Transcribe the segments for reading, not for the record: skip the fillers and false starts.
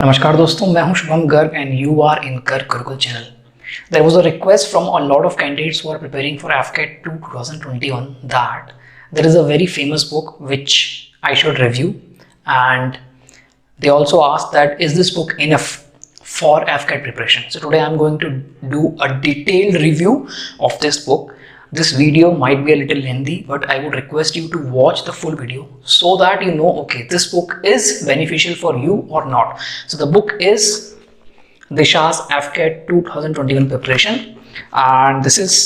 नमस्कार दोस्तों, मैं हूं Shubham Garg and you are in Garg Gurukul channel. There was a request from a lot of candidates who are preparing for AFCAT 2 2021 that there is a very famous book which I should review, and they also asked that is this book enough for AFCAT preparation. So today I'm going to do a detailed review of this book. This video might be a little lengthy, but I would request you to watch the full video so that you know, okay, this book is beneficial for you or not. So the book is Disha's AFCAT 2021 preparation, and this is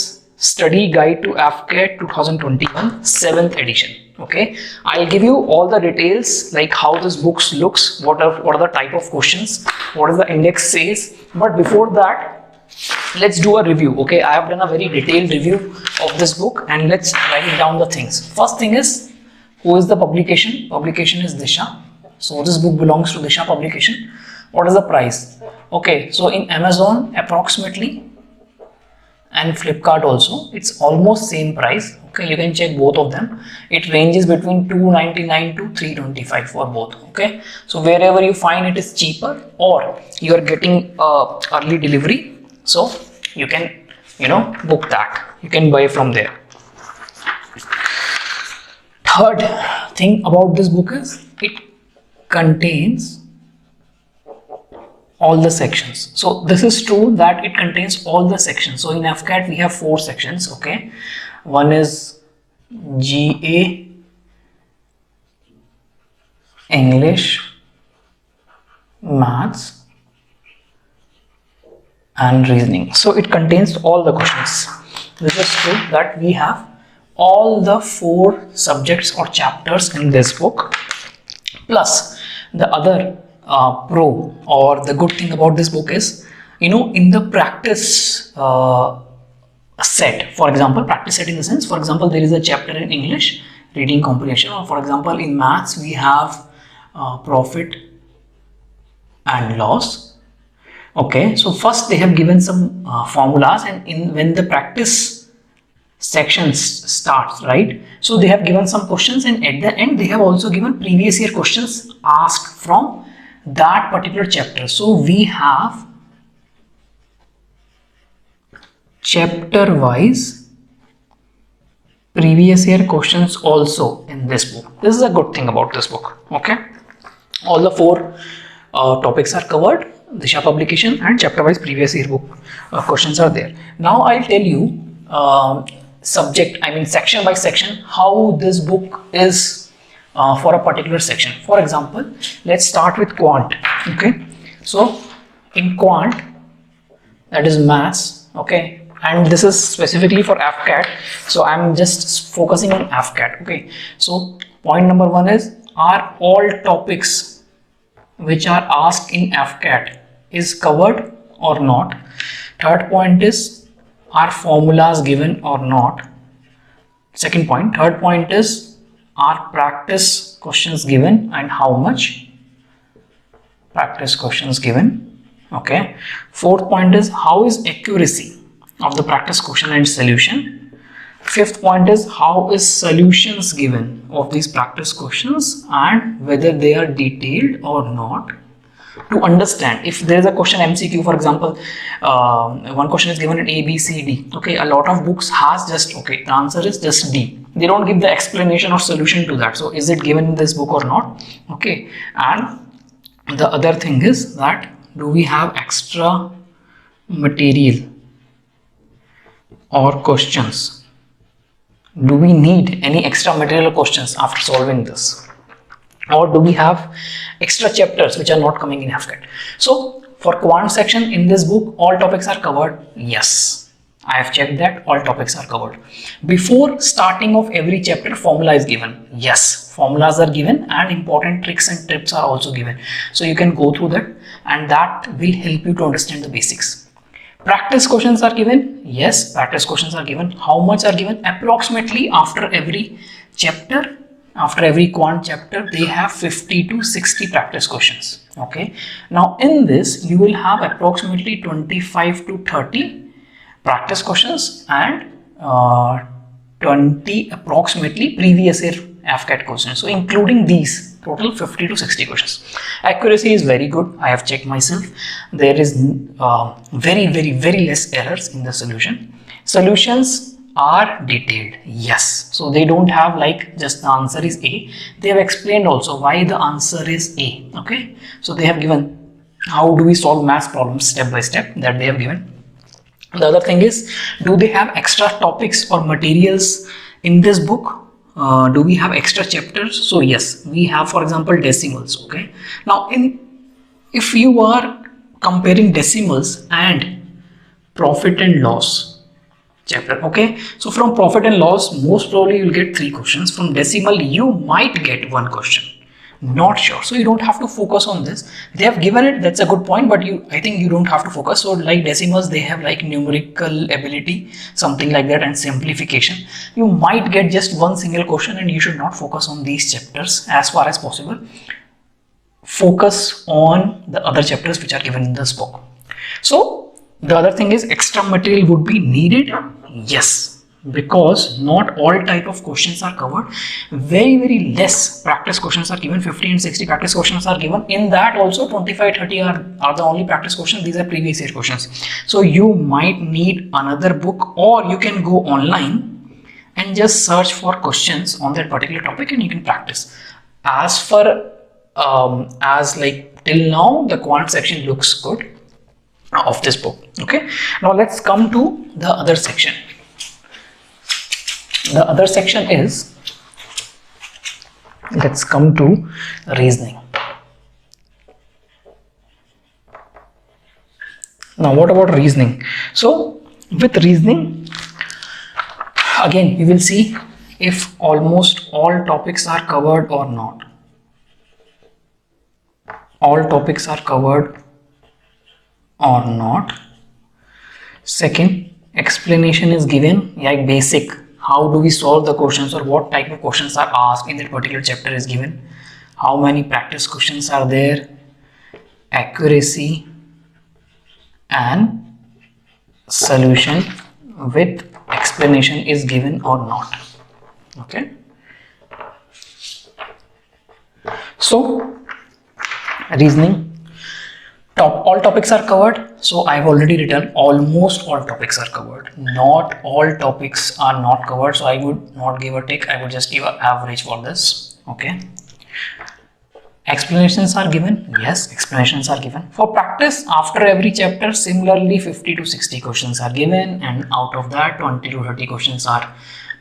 Study Guide to AFCAT 2021 7th edition. Okay, I'll give you all the details like how this book looks, what are the type of questions, what is the index says. But before that, let's do a review. Okay, I have done a very detailed review of this book, and let's write down the things. First thing is, who is the publication? Publication is Disha. So this book belongs to Disha publication. What is the price? Okay, so in Amazon approximately and Flipkart also, it's almost same price. Okay, you can check both of them. It ranges between 299 to 325 for both. Okay, so wherever you find it is cheaper or you are getting early delivery, so you can book that. You can buy from there. Third thing about this book is it contains all the sections. So this is true that it contains all the sections. So in AFCAT we have 4 sections. Okay, one is GA, English, Maths and Reasoning. So it contains all the questions. This is true that we have all the 4 subjects or chapters in this book, plus the other pro or the good thing about this book is, in the practice set, for example, practice set in the sense, for example, there is a chapter in English, reading comprehension, or for example in Maths we have profit and loss. Okay, so first they have given some formulas, and when the practice sections starts, right, so they have given some questions, and at the end they have also given previous year questions asked from that particular chapter. So we have chapter wise previous year questions also in this book. This is a good thing about this book. Okay, all the 4 topics are covered. Disha publication and chapter wise previous year book questions are there. Now I'll tell you section by section how this book is for a particular section. For example, let's start with quant. Okay, so in quant, that is maths. Okay, and this is specifically for AFCAT, so I'm just focusing on AFCAT. Okay, so point number 1 is, are all topics which are asked in AFCAT is covered or not. Third point is, are formulas given or not. Second point. Third point is, are practice questions given and how much practice questions given. Okay, fourth point is, how is accuracy of the practice question and solution. Fifth point is, how is solutions given of these practice questions and whether they are detailed or not. To understand, if there is a question MCQ, for example, one question is given in A, B, C, D. Okay, a lot of books has just, okay, the answer is just D. They don't give the explanation or solution to that. So is it given in this book or not? Okay, and the other thing is that, do we have extra material or questions? Do we need any extra material or questions after solving this? Or do we have extra chapters which are not coming in AFCAT? So for quant section in this book, all topics are covered. Yes, I have checked that all topics are covered. Before starting of every chapter, formula is given. Yes, formulas are given and important tricks and tips are also given. So you can go through that, and that will help you to understand the basics. Practice questions are given. Yes, practice questions are given. How much are given? Approximately after every chapter, after every quant chapter, they have 50 to 60 practice questions. Okay, now in this you will have approximately 25 to 30 practice questions and 20 approximately previous year AFCAT questions. So including these Total 50 to 60 questions. Accuracy is very good. I have checked myself. There is very less errors in the solution. Solutions are detailed, yes. So they don't have like just the answer is A. They have explained also why the answer is A. Okay. So they have given how do we solve math problems step by step, that they have given. The other thing is, do they have extra topics or materials in this book? Do we have extra chapters? So yes, we have, for example, decimals. Okay. Now, if you are comparing decimals and profit and loss chapter, okay, so from profit and loss, most probably you'll get 3 questions. From decimal, you might get 1 question. Not sure, so you don't have to focus on this. They have given it, that's a good point, but I think you don't have to focus. So like decimals, they have like numerical ability, something like that, and simplification. You might get just 1 single question, and you should not focus on these chapters as far as possible. Focus on the other chapters which are given in this book. So the other thing is, extra material would be needed, yes, because not all type of questions are covered. Very less practice questions are given. 50 and 60 practice questions are given. In that also 25-30 are the only practice questions. These are previous year questions. So you might need another book, or you can go online and just search for questions on that particular topic and you can practice. As for as like till now, the quant section looks good of this book. Okay, now let's come to the other section. The other section is, let's come to reasoning. Now what about reasoning? So with reasoning, again we will see if almost all topics are covered or not. All topics are covered or not. Second, explanation is given, like basic. How do we solve the questions, or what type of questions are asked in that particular chapter is given. How many practice questions are there, accuracy and solution with explanation is given or not. Okay. So reasoning, all topics are covered. So I've already written almost all topics are covered. Not all topics are not covered. So I would not give a tick. I would just give an average for this. Okay. Explanations are given. Yes, explanations are given. For practice, after every chapter, similarly 50 to 60 questions are given, and out of that 20 to 30 questions are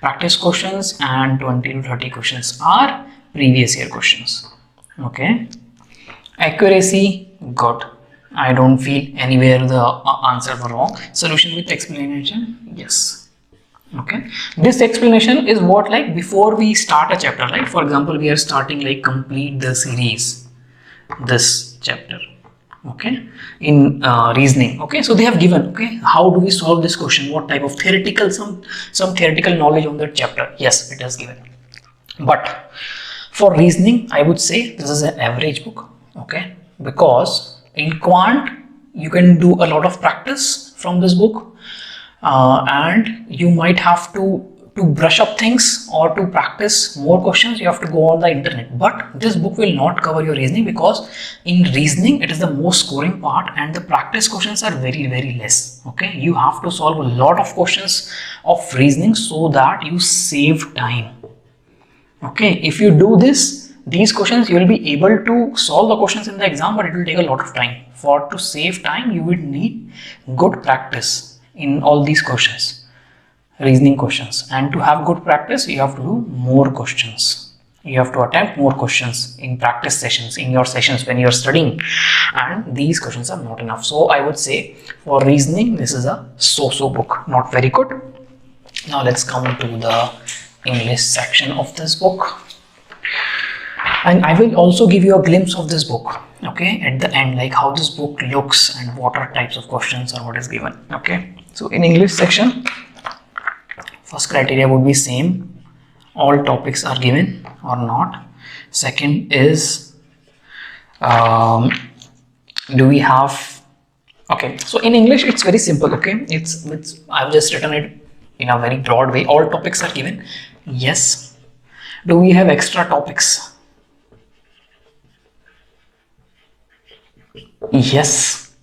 practice questions and 20 to 30 questions are previous year questions. Okay. Accuracy, good. I don't feel anywhere the answer were wrong. Solution with explanation, yes. Okay. This explanation is what, like before we start a chapter, right? For example, we are starting like complete the series, this chapter. Okay. In reasoning. Okay. So they have given, okay, how do we solve this question? What type of theoretical, some theoretical knowledge on that chapter? Yes, it is given. But for reasoning, I would say this is an average book. Okay. Because in quant, you can do a lot of practice from this book, and you might have to brush up things or to practice more questions. You have to go on the internet. But this book will not cover your reasoning, because in reasoning it is the most scoring part and the practice questions are very less. Okay, you have to solve a lot of questions of reasoning so that you save time. Okay, if you do these questions, you will be able to solve the questions in the exam, but it will take a lot of time. To save time, you would need good practice in all these questions, reasoning questions. And to have good practice, you have to do more questions. You have to attempt more questions in practice sessions, in your sessions when you are studying. And these questions are not enough. So I would say for reasoning, this is a so-so book, not very good. Now let's come to the English section of this book. And I will also give you a glimpse of this book, okay, at the end, like how this book looks and what are types of questions or what is given. Okay, so in English section, first criteria would be same, all topics are given or not. Second is, do we have, okay, so in English it's very simple. Okay, it's I've just written it in a very broad way. All topics are given, yes. Do we have extra topics? Yes.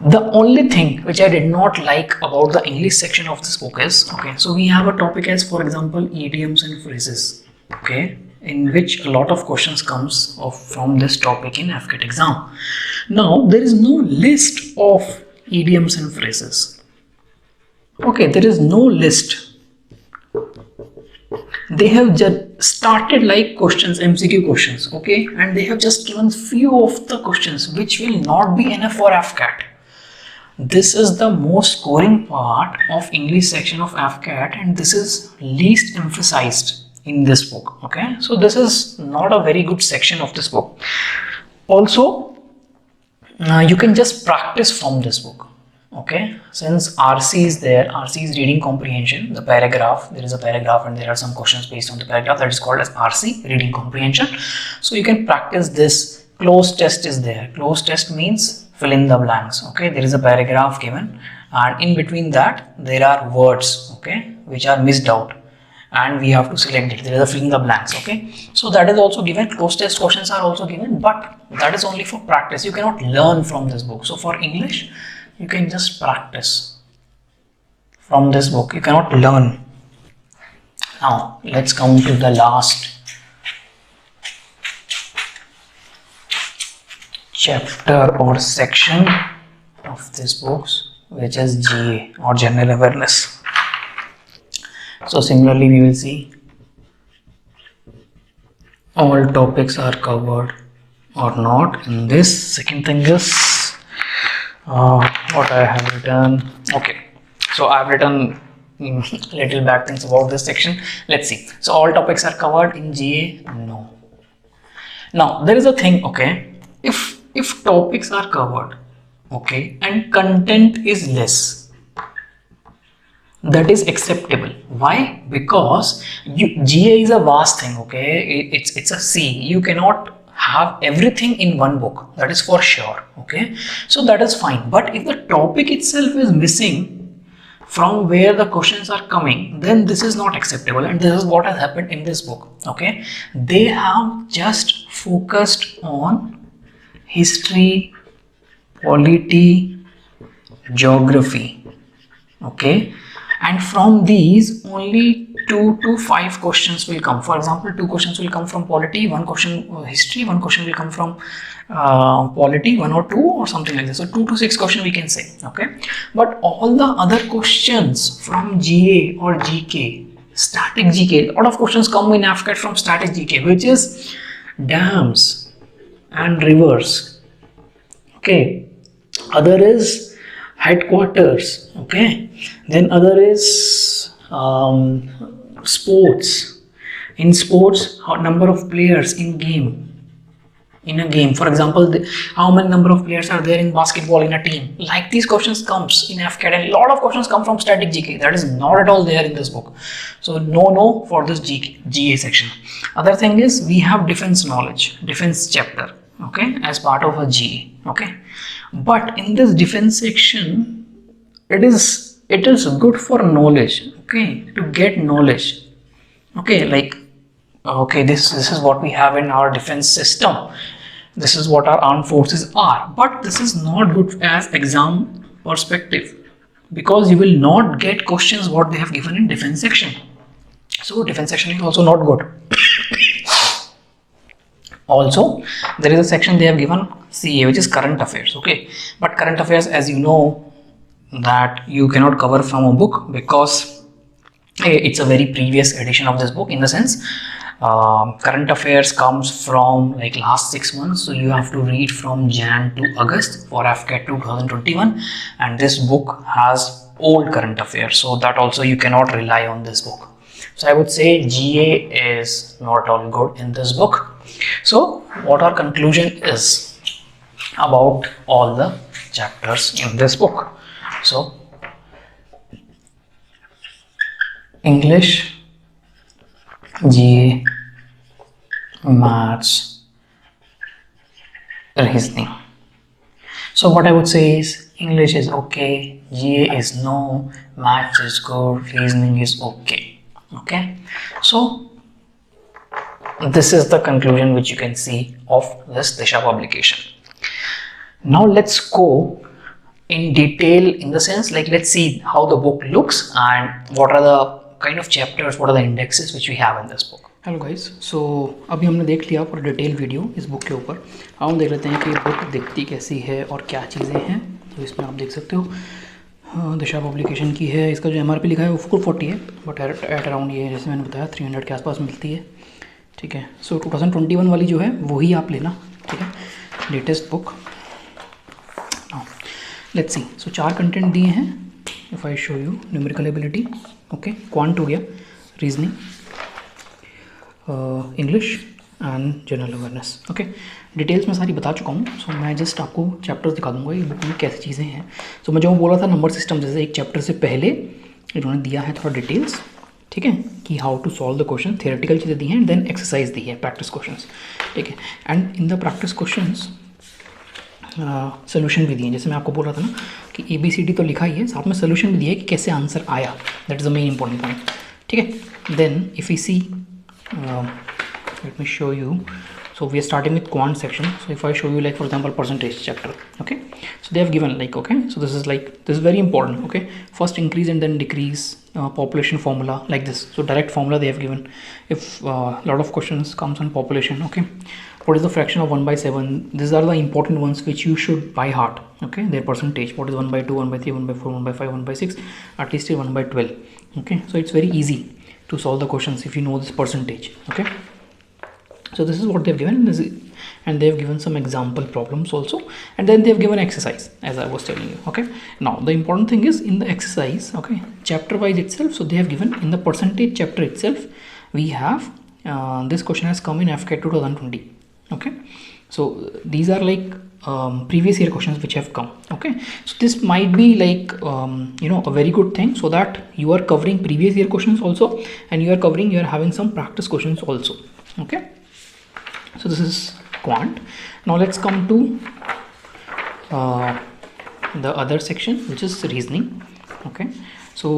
The only thing which I did not like about the English section of this book is, okay, so we have a topic as, for example, idioms and phrases, okay, in which a lot of questions comes from this topic in FCAT exam. Now, there is no list of idioms and phrases. Okay, there is no list. They have just started like questions, MCQ questions, okay, and they have just given few of the questions which will not be enough for FCAT. This is the most scoring part of English section of FCAT, and this is least emphasized in this book. Okay, so this is not a very good section of this book. Also, you can just practice from this book. Okay, since RC is there, RC is reading comprehension, the paragraph, there is a paragraph and there are some questions based on the paragraph, that is called as RC, reading comprehension. So you can practice this. Closed test is there. Closed test means fill in the blanks. Okay, there is a paragraph given and in between that there are words, okay, which are missed out and we have to select it. There is a fill in the blanks. Okay, so that is also given. Closed test questions are also given, but that is only for practice. You cannot learn from this book. So for English, you can just practice from this book. You cannot learn. Now let's come to the last chapter or section of this books, which is GA or general awareness. So similarly, we will see all topics are covered or not in this. Second thing is what I have written. Okay, so I have written little bad things about this section. Let's see. So all topics are covered in GA? No. Now there is a thing, okay, if topics are covered, okay, and content is less, that is acceptable. Why? Because GA is a vast thing, okay, it's a sea. You cannot have everything in one book, that is for sure. Okay, so that is fine. But if the topic itself is missing from where the questions are coming, then this is not acceptable, and this is what has happened in this book. Okay, they have just focused on history, polity, geography, okay, and from these only 2 to 5 questions will come. For example, 2 questions will come from polity, 1 question history, 1 question will come from polity, 1 or 2 or something like this. So 2 to 6 questions we can say. Okay, but all the other questions from GA or GK, static GK, a lot of questions come in FCAT from static GK, which is dams and rivers. Okay, other is headquarters. Okay, then other is sports. In sports, number of players in a game. For example, how many number of players are there in basketball in a team? Like these questions comes in FCAT, and a lot of questions come from static GK. That is not at all there in this book. So no for this GA section. Other thing is we have defense knowledge, defense chapter, okay, as part of a GA. Okay, but in this defense section, it is good for knowledge. Okay, to get knowledge. Okay, like okay, this is what we have in our defense system. This is what our armed forces are. But this is not good as exam perspective, because you will not get questions what they have given in defense section. So defense section is also not good. Also, there is a section they have given CA, which is current affairs. Okay, but current affairs, as you know, that you cannot cover from a book, because it's a very previous edition of this book. In the sense, current affairs comes from like last 6 months, so you have to read from Jan to August for FCAT 2021, and this book has old current affairs, so that also you cannot rely on this book. So I would say GA is not all good in this book. So what our conclusion is about all the chapters in this book. So English, GA, maths, reasoning. So what I would say is English is okay, GA is no, maths is good, reasoning is okay. Okay, so this is the conclusion which you can see of this Disha publication. Now let's go in detail, in the sense like let's see how the book looks and what are the kind of chapters, what are the indexes which we have in this book. Hello guys, so अभी हमने देख लिया पूरा detail video इस book के ऊपर। अब हम देख लेते हैं कि बुक दिखती कैसी है और क्या चीज़ें हैं। तो इसमें आप देख सकते हो दिशा पब्लिकेशन की है। इसका जो MRP लिखा है वो 440 है, बट एट अराउंड ये जैसे मैंने बताया 300 के आसपास मिलती है। ठीक है, सो 2021 वाली जो है वही आप लेना। ठीक है, latest book. Let's see, so 4 content दिए हैं। If I show you numerical ability, okay, quant हो गया, reasoning, English and general awareness. Okay, details मैं सारी बता चुका हूँ। सो मैं जस्ट आपको चैप्टर्स दिखा दूंगा ये बुक में कैसी चीज़ें हैं। सो मैं जो बोला था नंबर सिस्टम, जैसे एक चैप्टर से पहले इन्होंने दिया है थोड़ा डिटेल्स, ठीक है, कि how to solve the question, theoretical चीज़ें दी हैं, देन एक्सरसाइज दी है, प्रैक्टिस क्वेश्चंस। ठीक है, and in the practice questions solution भी दिए हैं। जैसे मैं आपको बोल रहा था ना कि ABCD तो लिखा ही है, साथ में सोल्यूशन भी दिया है कि कैसे आंसर आया। That is the main important point. ठीक है, then if we see, let me show you. So we are starting with quant section. So if I show you, like for example, percentage chapter, okay, so they have given like, okay, so this is very important. Okay, first increase and then decrease, population formula like this. So direct formula they have given. If lot of questions comes on population, okay, what is the fraction of 1/7? These are the important ones which you should by heart. Okay, their percentage, what is 1/2, 1/3, 1/4, 1/5, 1/6, at least 1/12. Okay, so it's very easy to solve the questions if you know this percentage. Okay, so this is what they've given, and they've given some example problems also, and then they've given exercise as I was telling you. Okay, now the important thing is in the exercise, okay, chapter wise itself. So they have given in the percentage chapter itself, we have this question has come in FCAT 2020. Okay, so these are like previous year questions which have come. Okay, so this might be like a very good thing, so that you are covering previous year questions also, and you are having some practice questions also. Okay, so this is quant. Now let's come to the other section, which is reasoning. Okay, so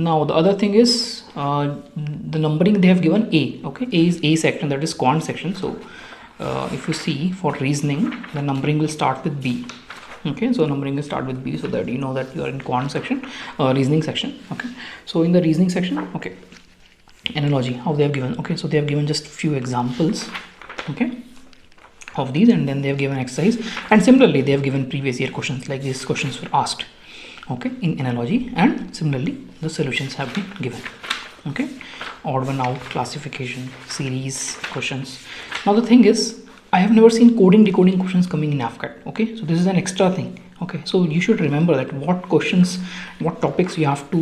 now the other thing is the numbering they have given A. Okay, A is A section, that is quant section. So if you see for reasoning, the numbering will start with B. Okay, so numbering will start with B, so that you know that you are in quant section, reasoning section. Okay, so in the reasoning section, okay, analogy, how they have given. Okay, so they have given just few examples, okay, of these, and then they have given exercise, and similarly they have given previous year questions, like these questions were asked, okay, in analogy, and similarly the solutions have been given. Okay, odd one out, classification, series questions. Now the thing is, I have never seen coding decoding questions coming in AFCAT. Okay, so this is an extra thing. Okay, so you should remember that what questions, what topics you have to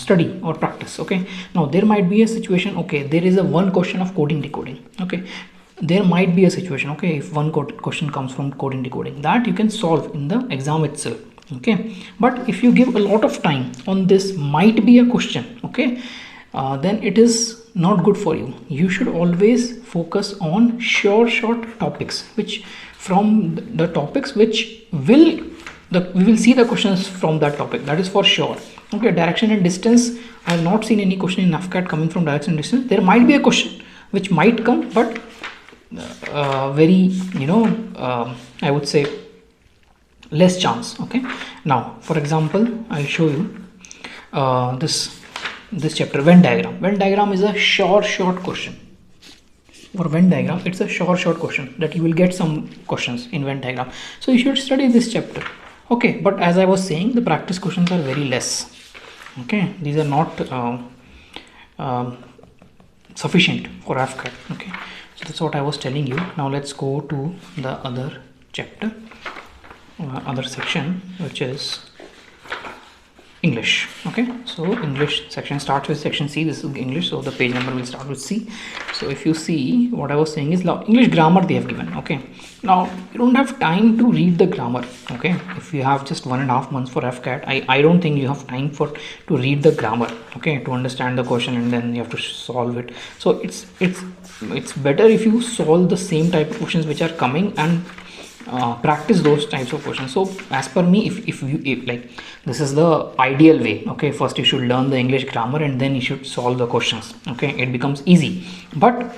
study or practice. Okay, now there might be a situation, okay, there is a one question of coding decoding. Okay, there might be a situation, okay, if one question comes from coding decoding, that you can solve in the exam itself. Okay, but if you give a lot of time on this might be a question, okay, then it is not good for you. You should always focus on short topics, which from the topics which we will see the questions from that topic, that is for sure. Okay, direction and distance, I have not seen any question in AFCAT coming from direction and distance. There might be a question which might come, but very I would say less chance. Okay, now for example, I'll show you this chapter, Venn diagram. Venn diagram is a short question. For Venn diagram, it's a short question that you will get some questions in Venn diagram, so you should study this chapter. Okay, but as I was saying, the practice questions are very less. Okay, these are not sufficient for AFCAT. Okay, so that's what I was telling you. Now let's go to the other chapter, other section, which is English. Okay, so English section starts with section C. This is English, so the page number will start with C. So if you see, what I was saying is English grammar they have given. Okay, now you don't have time to read the grammar. Okay, if you have just 1.5 months for FCAT, I don't think you have time to read the grammar. Okay, to understand the question, and then you have to solve it. So it's better if you solve the same type of questions which are coming, and practice those types of questions. So as per me, if like, this is the ideal way. Okay, first you should learn the English grammar, and then you should solve the questions. Okay, it becomes easy, but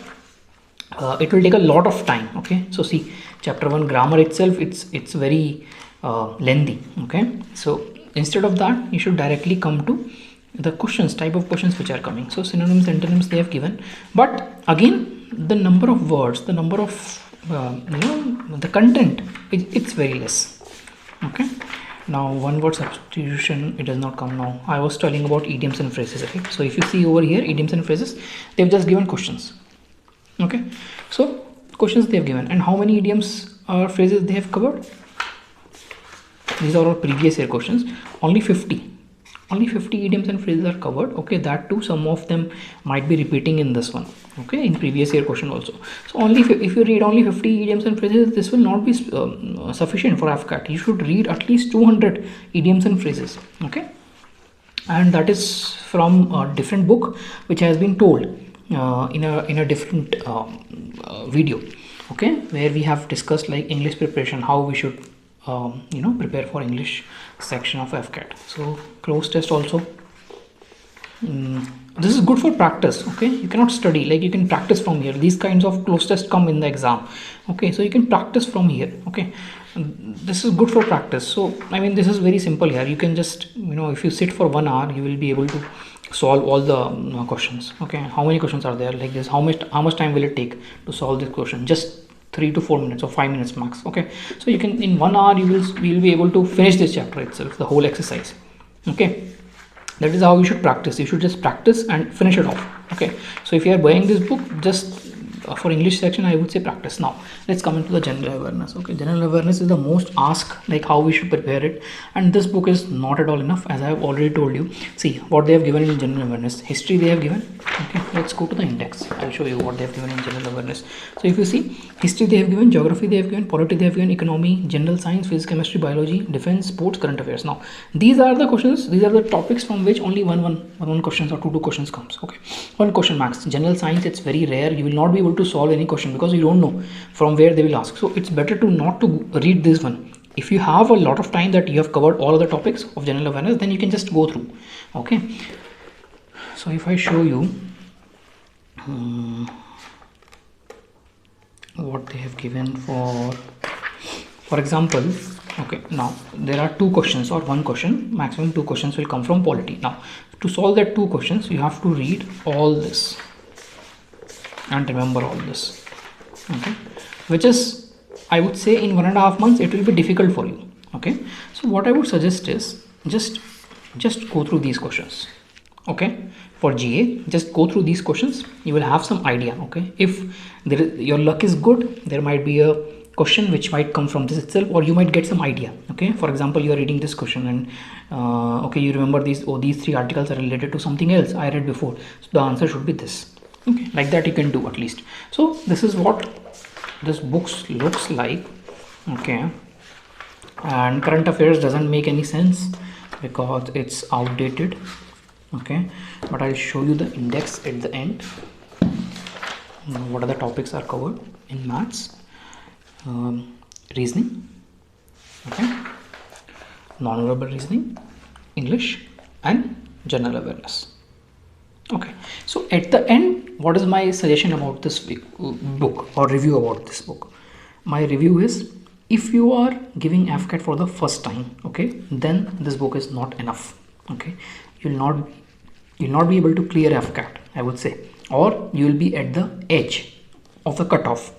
it will take a lot of time. Okay, so see, chapter 1 grammar itself, it's very lengthy. Okay, so instead of that, you should directly come to the questions, type of questions which are coming. So synonyms, antonyms they have given, but again the number of words, the number of the content, it's very less. Okay, now one word substitution, it does not come now. I was telling about idioms and phrases. Okay, so if you see over here, idioms and phrases, they've just given questions. Okay, so questions they have given, and how many idioms or phrases they have covered? These are all previous year questions. Only 50 idioms and phrases are covered. Okay, that too, some of them might be repeating in this one. Okay, in previous year question also. So only if you read only 50 idioms and phrases, this will not be sufficient for AFCAT. You should read at least 200 idioms and phrases. Okay, and that is from a different book which has been told in a different video. Okay, where we have discussed like English preparation, how we should prepare for English section of AFCAT. So close test also, this is good for practice. Okay, you cannot study, like you can practice from here. These kinds of close tests come in the exam. Okay, so you can practice from here. Okay, this is good for practice. So I mean, this is very simple here. You can just if you sit for 1 hour, you will be able to solve all the questions. Okay, how many questions are there like this? How much time will it take to solve this question? Just 3 to 4 minutes or 5 minutes max. Okay, so you can, in 1 hour you will be able to finish this chapter itself, the whole exercise. Okay, that is how you should practice. You should just practice and finish it off. Okay, so if you are buying this book, just for English section, I would say practice. Now let's come into the general awareness. Okay, general awareness is the most asked, like how we should prepare it, and this book is not at all enough, as I have already told you. See what they have given in general awareness. History they have given. Okay, let's go to the index. I'll show you what they have given in general awareness. So if you see, history they have given, geography they have given, polity they have given, economy, general science, physics, chemistry, biology, defense, sports, current affairs. Now these are the questions, these are the topics from which only one questions or two questions comes. Okay, one question max. General science, it's very rare. You will not be able to solve any question because you don't know from where they will ask. So it's better to not to read this one. If you have a lot of time that you have covered all of the topics of general awareness, then you can just go through. Okay, so if I show you what they have given for example, okay, now there are 2 questions or 1 question, maximum 2 questions will come from polity. Now to solve that 2 questions, you have to read all this and remember all this. Okay, which is, I would say, in 1.5 months it will be difficult for you. Okay, so what I would suggest is just go through these questions. Okay, for GA, just go through these questions, you will have some idea. Okay, if your luck is good, there might be a question which might come from this itself, or you might get some idea. Okay, for example, you are reading this question and okay, you remember these 3 articles are related to something else I read before, so the answer should be this. Okay, like that you can do at least. So this is what this book looks like. Okay, and current affairs doesn't make any sense because it's outdated. Okay, but I'll show you the index at the end. What are the topics are covered in maths, reasoning, okay, non-verbal reasoning, English, and general awareness. Okay, so at the end, what is my suggestion about this book or review about this book? My review is, if you are giving AFCAT for the first time, okay, then this book is not enough. Okay, you'll not be able to clear AFCAT, I would say, or you will be at the edge of the cutoff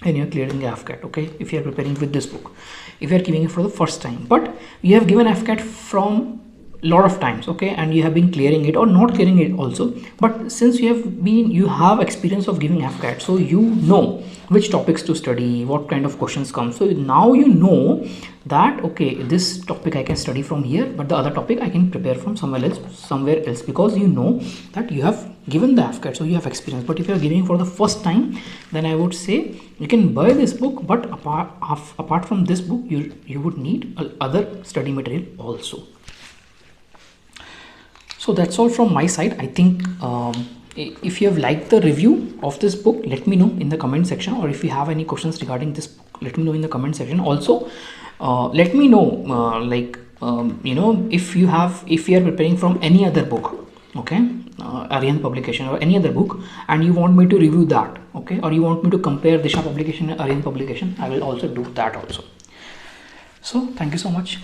and you're clearing AFCAT. Okay, if you are preparing with this book, if you are giving it for the first time, but you have given AFCAT from lot of times, okay, and you have been clearing it or not clearing it also, but since you have experience of giving AFCAT, so you know which topics to study, what kind of questions come. So now you know that okay, this topic I can study from here, but the other topic I can prepare from somewhere else, because you know that you have given the AFCAT, so you have experience. But if you are giving for the first time, then I would say you can buy this book, but apart from this book, you would need other study material also. So that's all from my side. I think if you have liked the review of this book, let me know in the comment section, or if you have any questions regarding this book, let me know in the comment section. Also let me know if you are preparing from any other book, okay, Aryan publication or any other book, and you want me to review that, okay, or you want me to compare Disha publication and Aryan publication, I will also do that also. So thank you so much.